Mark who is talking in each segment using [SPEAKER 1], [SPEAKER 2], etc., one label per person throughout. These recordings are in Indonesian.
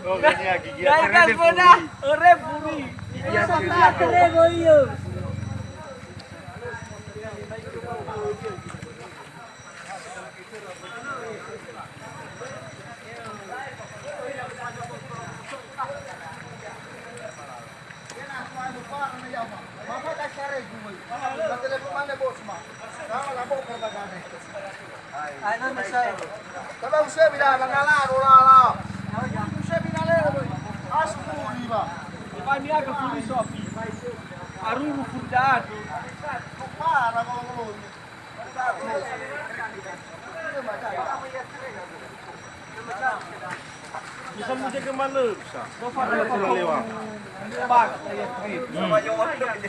[SPEAKER 1] Oh, kanya gigi.
[SPEAKER 2] Gaikan mo na! Ore, buri! Ore, boyo! Ano na siya?
[SPEAKER 3] Kalau saya bila nangala rola. Saya bila le asuli ba.
[SPEAKER 2] Kami aga puri sopi. Aru mo fundado.
[SPEAKER 3] Para ko.
[SPEAKER 1] Bisa mo jaga mana? Bisa. Mana sila lewa?
[SPEAKER 2] Bag.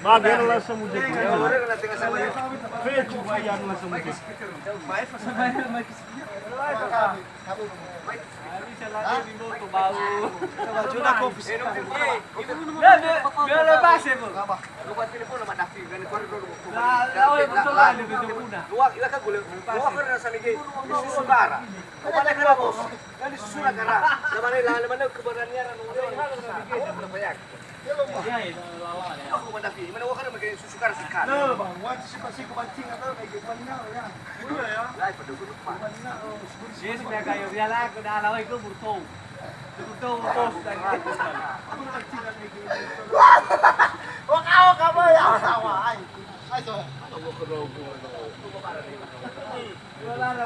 [SPEAKER 1] Ba, yan lang sa mo jaga. Fecho ba yan lang sa mo jaga?
[SPEAKER 2] Biar lepas ya, Bu.
[SPEAKER 4] Lupa telepon nama Davi, kan koridor.
[SPEAKER 2] Lah, betul lah di Puna.
[SPEAKER 4] Luak, ila kan gule. Luak kan rasa lagi isu saudara. Kepala kena bos. Kan isu saudara. Lamane keberanian anu dia yang banyak.
[SPEAKER 2] Ya, itu lala ya.
[SPEAKER 4] Aku Davi, mana wakar makin isu sukar sekali.
[SPEAKER 3] No, bang, wat si pasi ko pancing atau kayak gimana ya. Udah ya.
[SPEAKER 4] Lai pada gunung pak.
[SPEAKER 2] Yes, me kayo biala ko na alaway ko burto. Burto post lagi.
[SPEAKER 3] Wak ako ka ba ya tawa ay. Ay to.
[SPEAKER 2] Wala na